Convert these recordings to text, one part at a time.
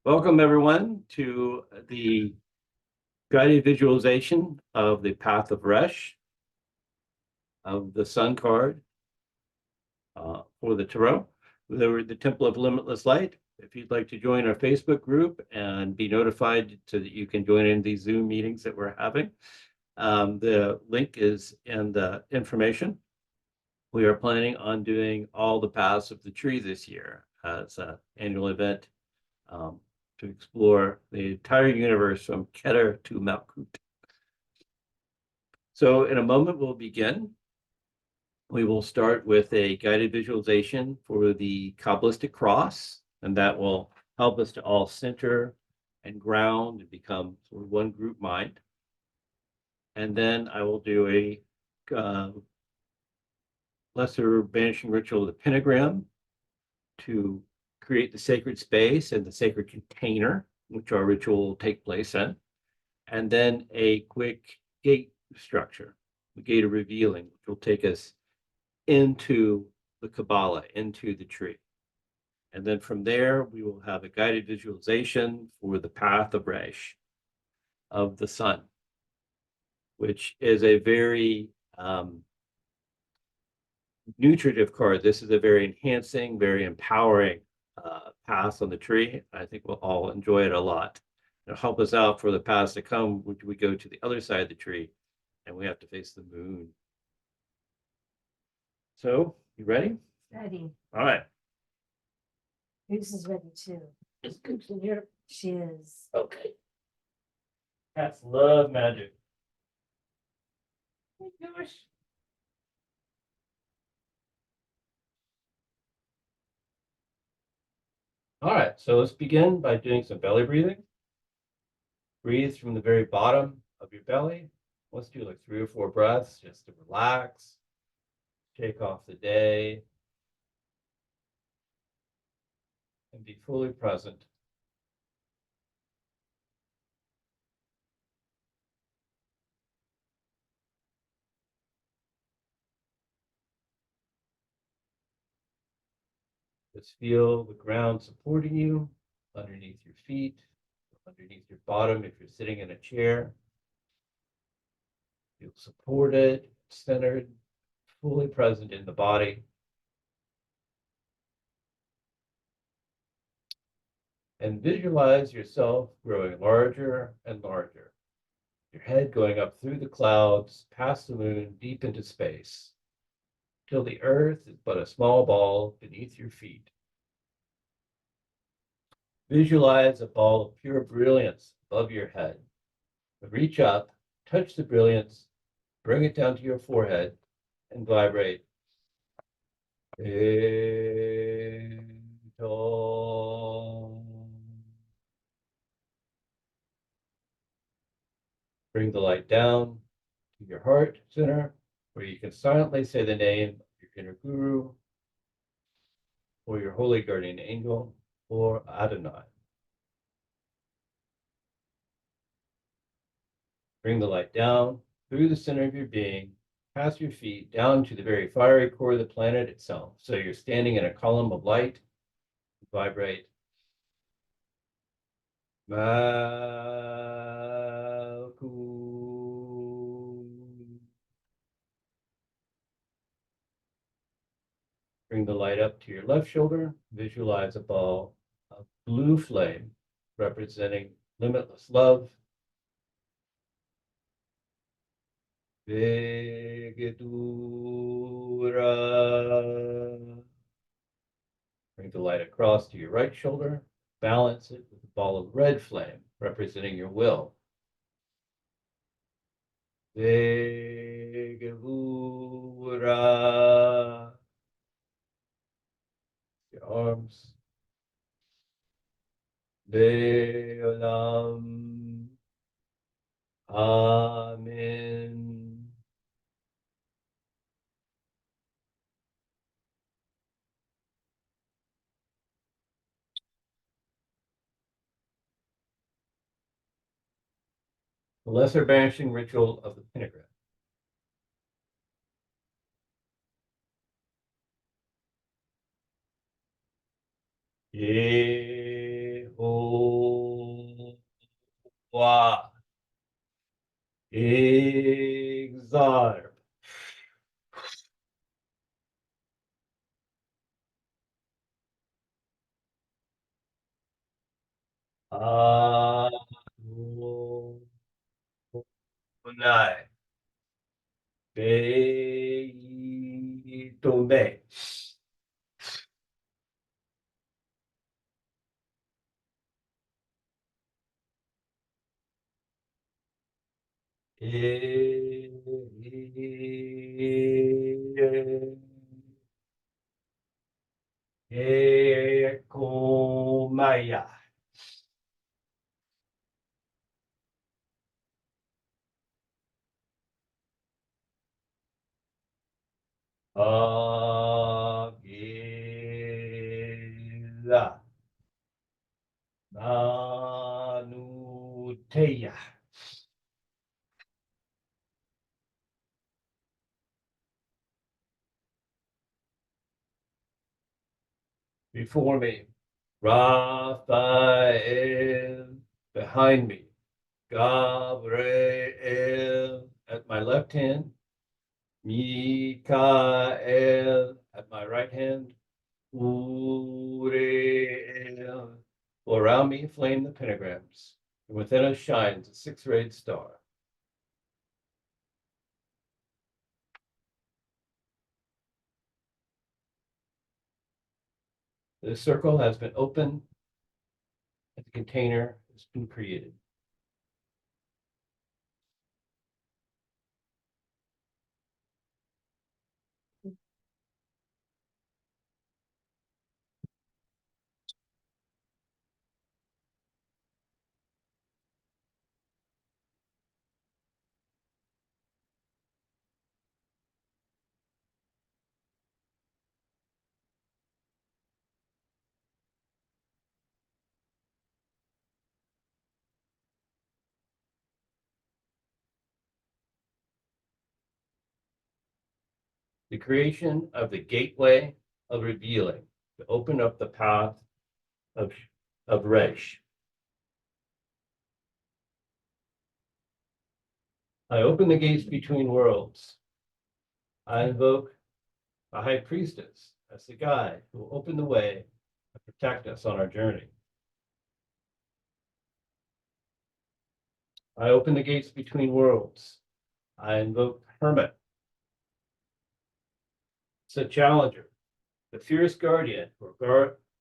Welcome, everyone, to the guided visualization of the Path of Resh, of the Sun card for the Tarot, the Temple of Limitless Light. If you'd like to join our Facebook group and be notified so that you can join in these Zoom meetings that we're having, the link is in the information. We are planning on doing all the paths of the tree this year as an annual event. To explore the entire universe from Keter to Malkut. So in a moment, we'll begin. We will start with a guided visualization for the Qabbalistic cross, and that will help us to all center and ground and become sort of one group mind. And then I will do a lesser banishing ritual of the pentagram to create the sacred space and the sacred container, which our ritual will take place in. And then a quick gate structure, the gate of revealing, which will take us into the Kabbalah, into the tree. And then from there, we will have a guided visualization for the path of Resh, of the sun, which is a very nutritive card. This is a very enhancing, very empowering path on the tree. I think we'll all enjoy it a lot. It'll help us out for the paths to come, which we go to the other side of the tree and we have to face the moon. So, you ready? Ready. All right. Goose is ready too. Here she is. Okay. Cats love magic. Oh my gosh. All right, so let's begin by doing some belly breathing. Breathe from the very bottom of your belly. Let's do like 3 or 4 breaths just to relax, shake off the day, and be fully present. Just feel the ground supporting you underneath your feet, underneath your bottom if you're sitting in a chair. Feel supported, centered, fully present in the body. And visualize yourself growing larger and larger. Your head going up through the clouds, past the moon, deep into space, till the earth is but a small ball beneath your feet. Visualize a ball of pure brilliance above your head. Reach up, touch the brilliance, bring it down to your forehead, and vibrate. Bring the light down to your heart center, where you can silently say the name of your inner guru, or your holy guardian angel, or Adonai. Bring the light down through the center of your being, past your feet, down to the very fiery core of the planet itself. So you're standing in a column of light. Vibrate. Bring the light up to your left shoulder. Visualize a ball of blue flame representing limitless love. Vegetura. Bring the light across to your right shoulder. Balance it with a ball of red flame representing your will. Vegetura. Your arms. Ve'olam. Amen. The lesser banishing ritual of the pentagram. Yehovah Exile. Adonai. Beitome. Ekomaya. Agila. Manuteya. Before me, Raphael. Behind me, Gabriel at my left hand, Mikael at my right hand, Uriel. Around me flame the pentagrams, and within us shines a six-rayed star. The circle has been opened, and the container has been created. The creation of the gateway of revealing to open up the path of Resh. I open the gates between worlds. I invoke a high priestess as the guide who will open the way and protect us on our journey. I open the gates between worlds. I invoke Hermit. It's a challenger, the fierce guardian for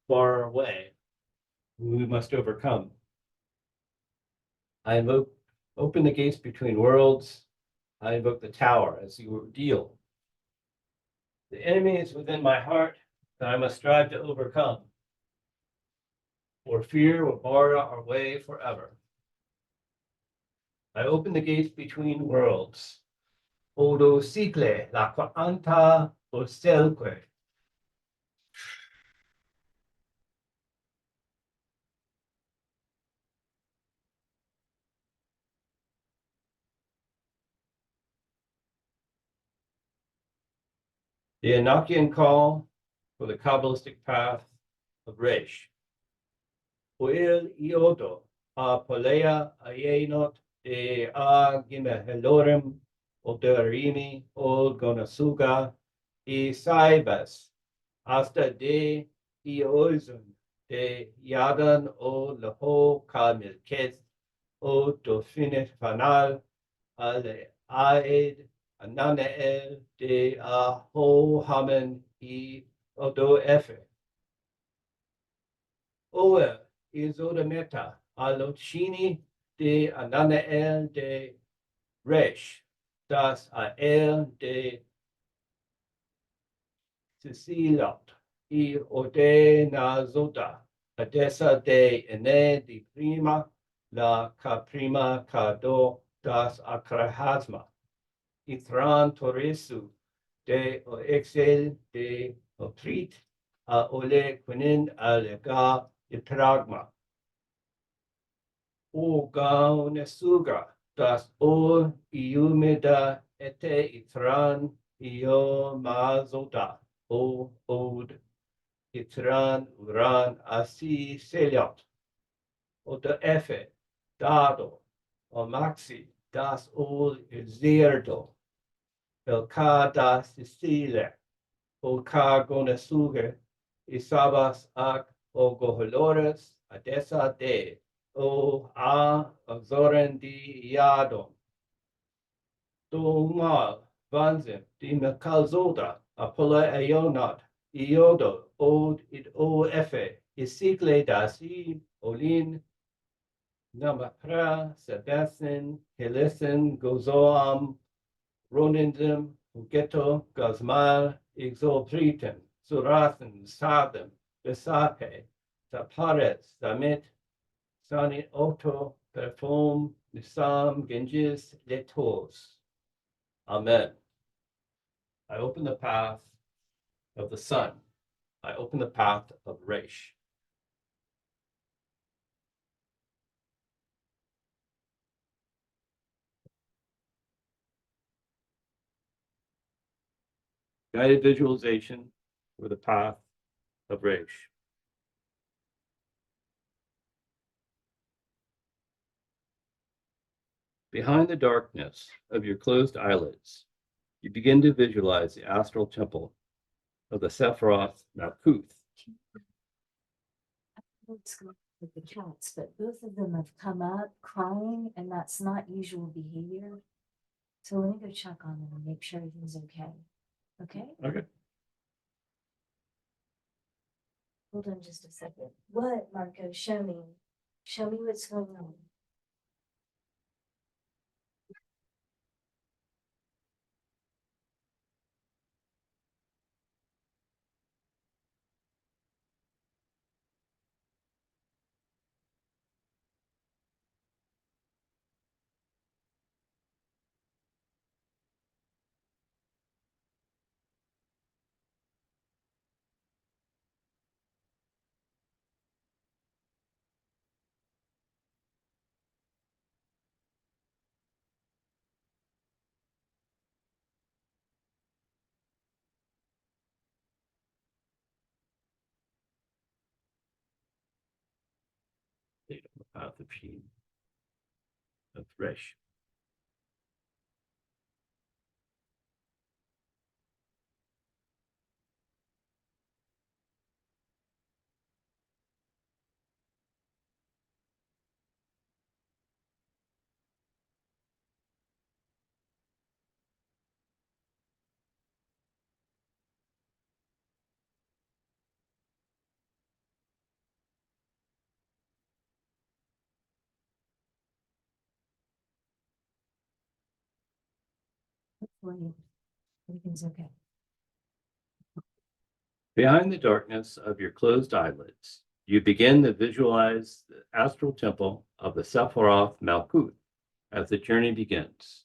far away, who we must overcome. I invoke open the gates between worlds. I invoke the tower as the ordeal. The enemy is within my heart that I must strive to overcome, or fear will bar our way forever. I open the gates between worlds. Odo cicle la quanta ocelque. The Enochian call for the Qabbalistic path of Resh. Oil iodo a polea aenot de a gimehelorim oderimi ol gonasuga e saibas hasta de ioizun de yadan o leho kamilkes o dofinet fanal ale aed ananeel de a ho hamen e odo efe. Oel izodameta alochini de ananeel de Resh, das ael de Cicilot, y ordena zota, adesa de ene di prima, la caprima cado das acrahasma, ithran toresu, de o excel de otrit, a ole quinin alega ipragma. O gaunesuga, das o iumida ete ithran io mazota. O od itran uran asi seliot o de efe dado o maxi das ol zerdo, el ka das stile, o ka gonesuge, isabas ak o goholores, adesa de, o a zoren di yadon. Mal vanzim di mekalzoda, apola eonat, iodo, od id o efe, isigle dasi, olin, Namapra, Sebastian, Helisin, Gozoam, Ronindim, Ugeto, Gazmal, Exopritem, Surathan, Sadam, Besape, Tapares, Damit, Sani Oto, Perfum, Nisam, Genjis, Letos. Amen. I open the path of the sun. I open the path of Resh. Guided visualization for the path of Resh. Behind the darkness of your closed eyelids, you begin to visualize the astral temple of the Sephiroth Malkuth. Let's go with the cats, but both of them have come up crying, and that's not usual behavior. So let me go check on them and make sure everything's okay. Okay? Okay. Hold on just a second. What, Marco? Show me. Show me what's going on. State on the path of Sheen, of Resh. Hopefully, everything's okay. Behind the darkness of your closed eyelids, you begin to visualize the astral temple of the Sephiroth Malkuth as the journey begins.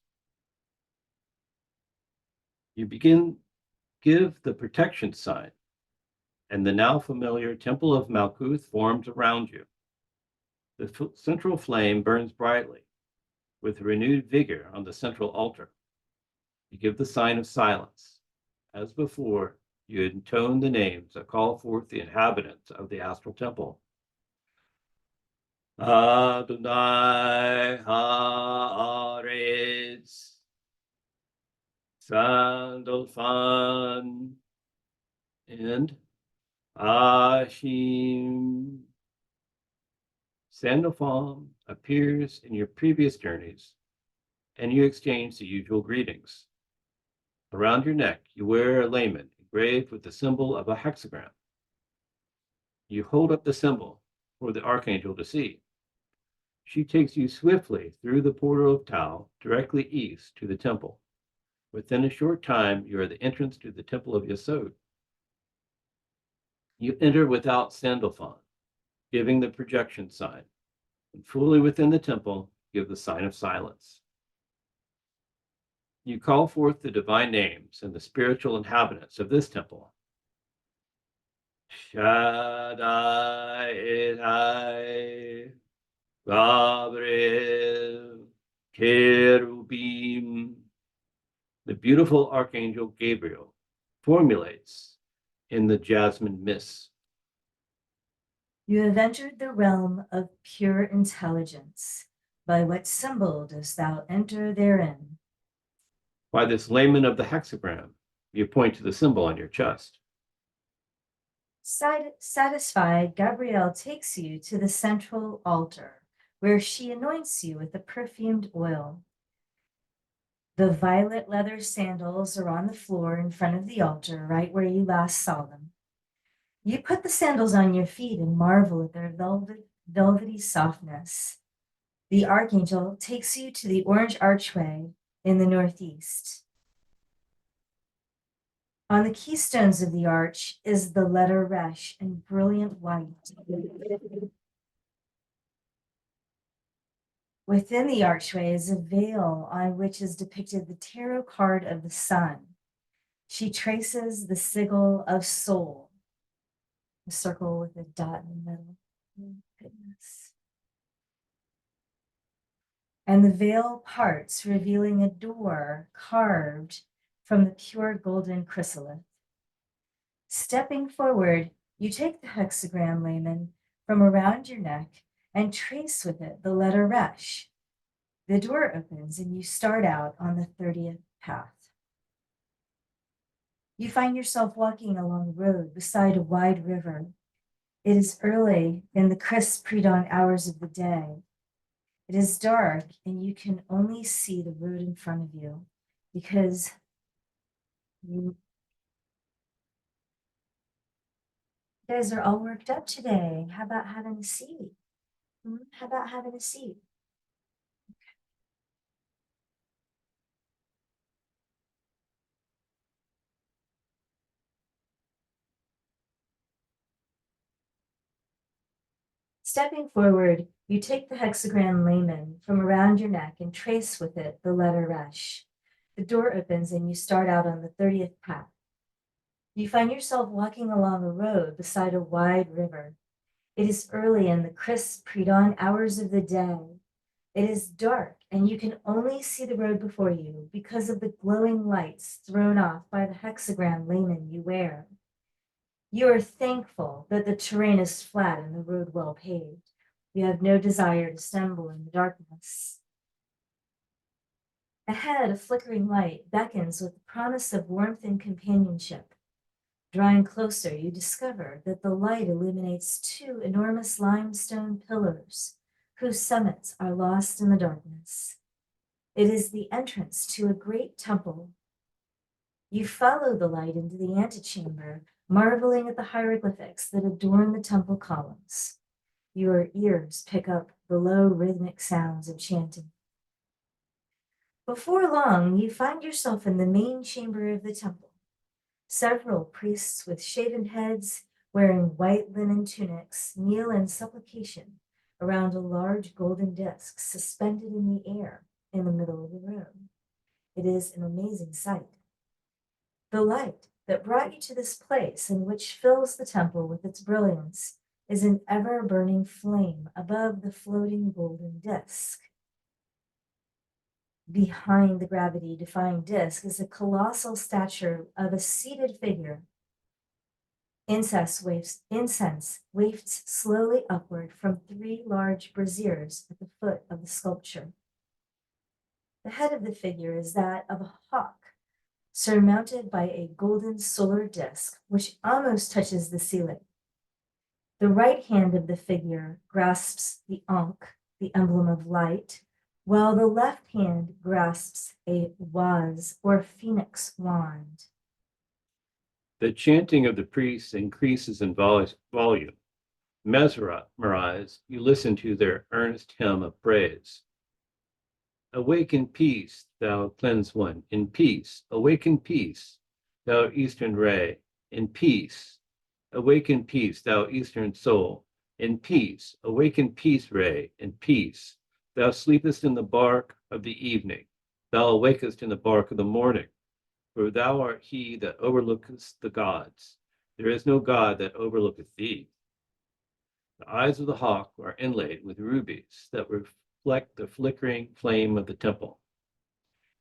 You give the protection sign, and the now familiar temple of Malkuth forms around you. The central flame burns brightly with renewed vigor on the central altar. You give the sign of silence. As before, you intone the names that call forth the inhabitants of the astral temple. Adonai Haaretz, Sandalfan, and Ashim. Sandalphon appears in your previous journeys, and you exchange the usual greetings. Around your neck, you wear a lament engraved with the symbol of a hexagram. You hold up the symbol for the archangel to see. She takes you swiftly through the portal of Tau, directly east to the temple. Within a short time, you are at the entrance to the temple of Yesod. You enter without Sandalphon, giving the projection sign, and fully within the temple, give the sign of silence. You call forth the divine names and the spiritual inhabitants of this temple. Shaddai Elai, Gabriel, Cherubim. The beautiful archangel Gabriel formulates in the jasmine mist. You have entered the realm of pure intelligence. By what symbol dost thou enter therein? By this layman of the hexagram. You point to the symbol on your chest. Satisfied, Gabrielle takes you to the central altar, where she anoints you with a perfumed oil. The violet leather sandals are on the floor in front of the altar, right where you last saw them. You put the sandals on your feet and marvel at their velvety softness. The archangel takes you to the orange archway in the northeast. On the keystones of the arch is the letter Resh in brilliant white. Within the archway is a veil on which is depicted the tarot card of the sun. She traces the sigil of soul, a circle with a dot in the middle. Oh, goodness. And the veil parts, revealing a door carved from the pure golden chrysolith. Stepping forward, you take the hexagram layman from around your neck and trace with it the letter Resh. The door opens and you start out on the 30th path. You find yourself walking along a road beside a wide river. It is early in the crisp pre-dawn hours of the day. It is dark and you can only see the road in front of you because you guys are all worked up today. How about having a seat? How about having a seat? Stepping forward, you take the hexagram layman from around your neck and trace with it the letter Resh. The door opens and you start out on the 30th path. You find yourself walking along a road beside a wide river. It is early in the crisp pre-dawn hours of the day. It is dark and you can only see the road before you because of the glowing lights thrown off by the hexagram layman you wear. You are thankful that the terrain is flat and the road well paved. You have no desire to stumble in the darkness. Ahead, a flickering light beckons with the promise of warmth and companionship. Drawing closer, you discover that the light illuminates two enormous limestone pillars, whose summits are lost in the darkness. It is the entrance to a great temple. You follow the light into the antechamber, marveling at the hieroglyphics that adorn the temple columns. Your ears pick up the low rhythmic sounds of chanting. Before long, you find yourself in the main chamber of the temple. Several priests with shaven heads, wearing white linen tunics, kneel in supplication around a large golden disc suspended in the air in the middle of the room. It is an amazing sight. The light that brought you to this place and which fills the temple with its brilliance is an ever-burning flame above the floating golden disc. Behind the gravity-defying disc is a colossal statue of a seated figure. Incense wafts slowly upward from three large braziers at the foot of the sculpture. The head of the figure is that of a hawk, surmounted by a golden solar disk, which almost touches the ceiling. The right hand of the figure grasps the Ankh, the emblem of light, while the left hand grasps a waz, or phoenix wand. The chanting of the priests increases in volume. Mesmerized, you listen to their earnest hymn of praise. Awake in peace, thou cleansed one, in peace. Awake in peace, thou eastern ray, in peace. Awake in peace, thou eastern soul, in peace. Awake in peace, ray, in peace. Thou sleepest in the bark of the evening. Thou awakest in the bark of the morning. For thou art he that overlookest the gods. There is no god that overlooketh thee. The eyes of the hawk are inlaid with rubies that reflect the flickering flame of the temple.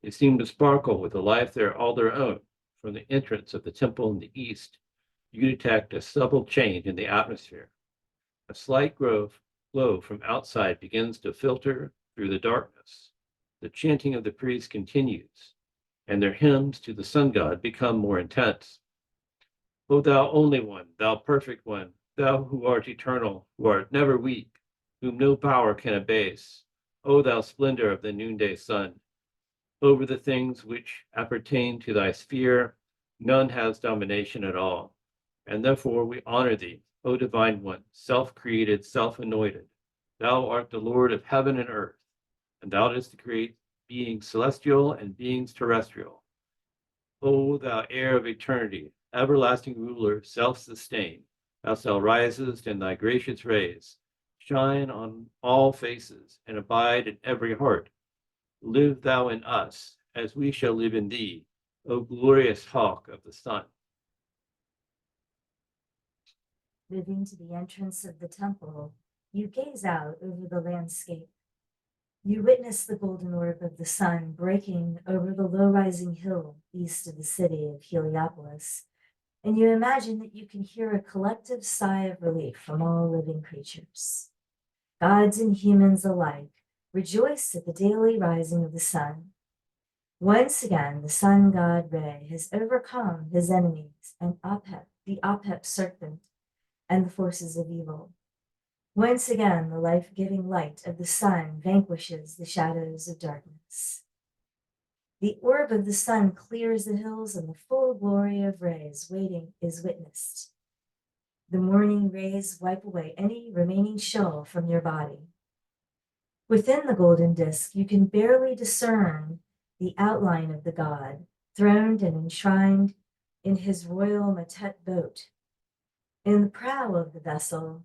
They seem to sparkle with a life there all their own. From the entrance of the temple in the east, you detect a subtle change in the atmosphere. A slight glow from outside begins to filter through the darkness. The chanting of the priests continues, and their hymns to the sun god become more intense. O thou only one, thou perfect one, thou who art eternal, who art never weak, whom no power can abase, O thou splendor of the noonday sun, over the things which appertain to thy sphere, none has domination at all. And therefore we honor thee, O divine one, self-created, self-anointed. Thou art the Lord of heaven and earth, and thou dost create beings celestial and beings terrestrial. O thou heir of eternity, everlasting ruler, self-sustained, thou shalt risest in thy gracious rays, shine on all faces, and abide in every heart. Live thou in us, as we shall live in thee, O glorious hawk of the sun. Moving to the entrance of the temple, you gaze out over the landscape. You witness the golden orb of the sun breaking over the low-rising hill east of the city of Heliopolis, and you imagine that you can hear a collective sigh of relief from all living creatures. Gods and humans alike rejoice at the daily rising of the sun. Once again, the sun god Re has overcome his enemies and the Apep serpent, and the forces of evil. Once again, the life-giving light of the sun vanquishes the shadows of darkness. The orb of the sun clears the hills, and the full glory of Re is witnessed. The morning rays wipe away any remaining chill from your body. Within the golden disk, you can barely discern the outline of the god, throned and enshrined in his royal Matet boat. In the prow of the vessel,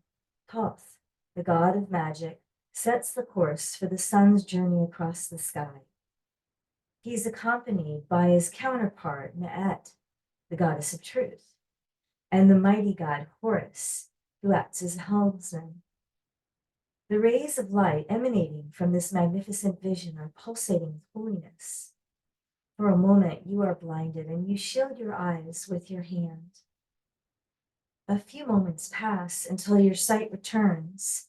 Thoth, the god of magic, sets the course for the sun's journey across the sky. He's accompanied by his counterpart, Maat, the goddess of truth, and the mighty god Horus, who acts as helmsman. The rays of light emanating from this magnificent vision are pulsating with holiness. For a moment, you are blinded, and you shield your eyes with your hand. A few moments pass until your sight returns.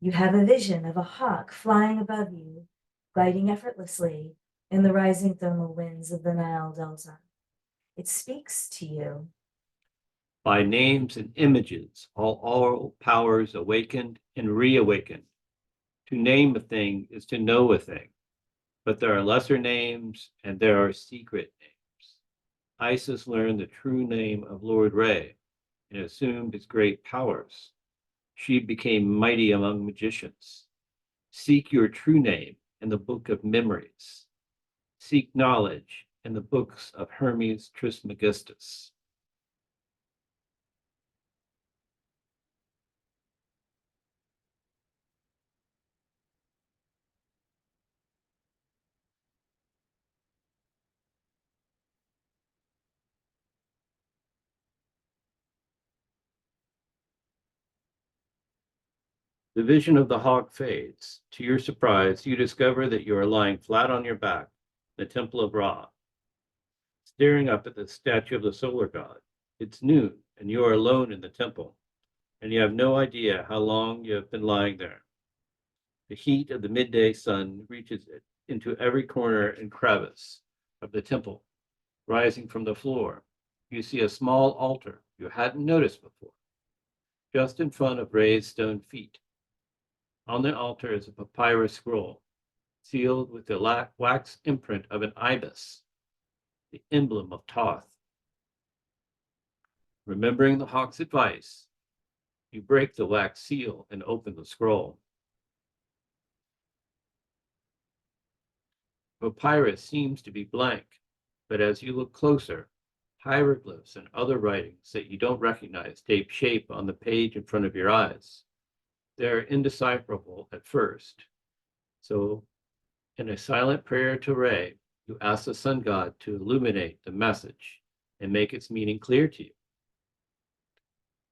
You have a vision of a hawk flying above you, gliding effortlessly in the rising thermal winds of the Nile Delta. It speaks to you. By names and images, all powers awakened and reawakened. To name a thing is to know a thing, but there are lesser names and there are secret names. Isis learned the true name of Lord Re and assumed his great powers. She became mighty among magicians. Seek your true name in the book of memories. Seek knowledge in the books of Hermes Trismegistus. The vision of the hawk fades. To your surprise, you discover that you are lying flat on your back in the temple of Ra, staring up at the statue of the solar god. It's noon, and you are alone in the temple, and you have no idea how long you have been lying there. The heat of the midday sun reaches into every corner and crevice of the temple. Rising from the floor, you see a small altar you hadn't noticed before, just in front of raised stone feet. On the altar is a papyrus scroll, sealed with the wax imprint of an ibis, the emblem of Thoth. Remembering the hawk's advice, you break the wax seal and open the scroll. Papyrus seems to be blank, but as you look closer, hieroglyphs and other writings that you don't recognize take shape on the page in front of your eyes. They're indecipherable at first. So, in a silent prayer to Re, you ask the sun god to illuminate the message and make its meaning clear to you.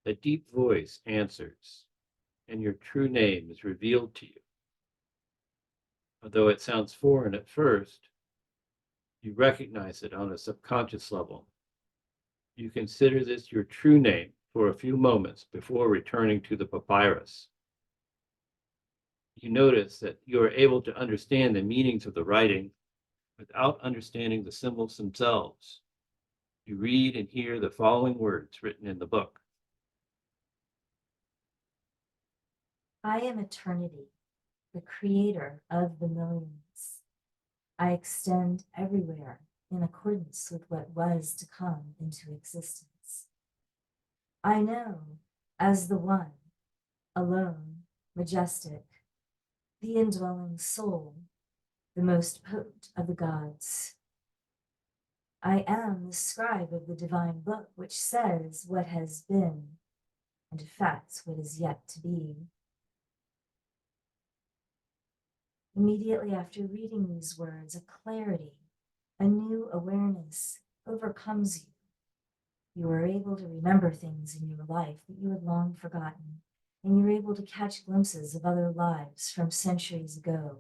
A deep voice answers, and your true name is revealed to you. Although it sounds foreign at first, you recognize it on a subconscious level. You consider this your true name for a few moments before returning to the papyrus. You notice that you are able to understand the meanings of the writing without understanding the symbols themselves. You read and hear the following words written in the book. I am eternity, the creator of the millions. I extend everywhere in accordance with what was to come into existence. I know as the one, alone, majestic, the indwelling soul, the most potent of the gods. I am the scribe of the divine book, which says what has been and affects what is yet to be. Immediately after reading these words, a clarity, a new awareness overcomes you. You are able to remember things in your life that you had long forgotten, and you're able to catch glimpses of other lives from centuries ago.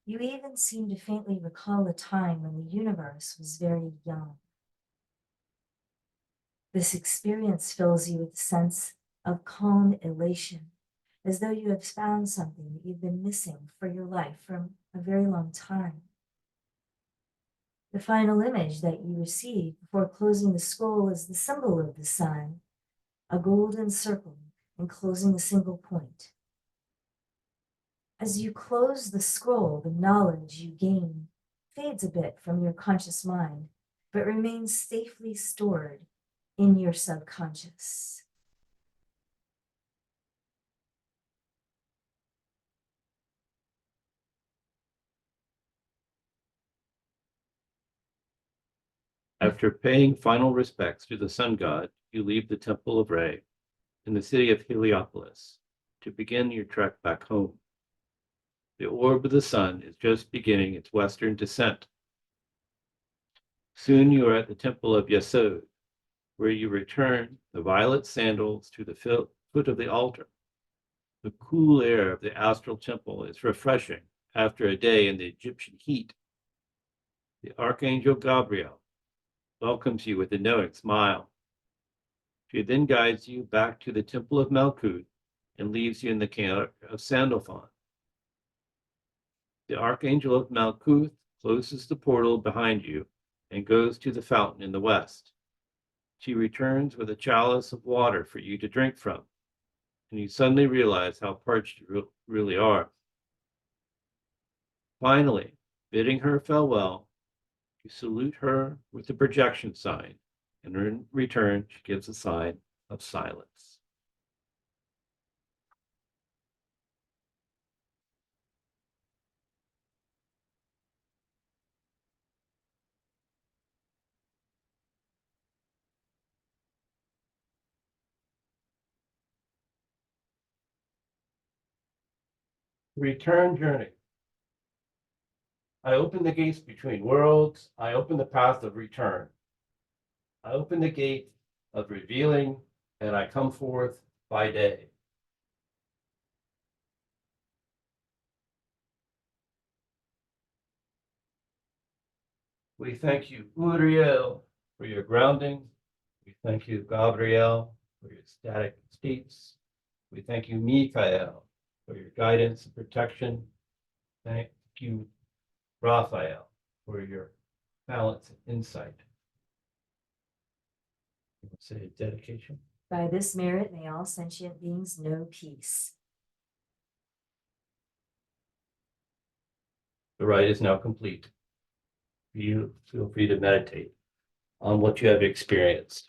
You even seem to faintly recall a time when the universe was very young. This experience fills you with a sense of calm elation, as though you have found something that you've been missing for your life for a very long time. The final image that you receive before closing the scroll is the symbol of the sun, a golden circle enclosing a single point. As you close the scroll, the knowledge you gain fades a bit from your conscious mind, but remains safely stored in your subconscious. After paying final respects to the sun god, you leave the temple of Re in the city of Heliopolis to begin your trek back home. The orb of the sun is just beginning its western descent. Soon you are at the temple of Yesod, where you return the violet sandals to the foot of the altar. The cool air of the astral temple is refreshing after a day in the Egyptian heat. The Archangel Gabriel welcomes you with a knowing smile. She then guides you back to the temple of Malkut and leaves you in the camp of Sandalphon. The Archangel of Malkuth closes the portal behind you and goes to the fountain in the west. She returns with a chalice of water for you to drink from, and you suddenly realize how parched you really are. Finally, bidding her farewell, you salute her with the projection sign, and in return, she gives a sign of silence. Return journey. I open the gates between worlds. I open the path of return. I open the gate of revealing, and I come forth by day. We thank you, Uriel, for your grounding. We thank you, Gabriel, for your static states. We thank you, Michael, for your guidance and protection. Thank you, Raphael, for your balance and insight. You want to say dedication? By this merit, may all sentient beings know peace. The rite is now complete. You feel free to meditate on what you have experienced.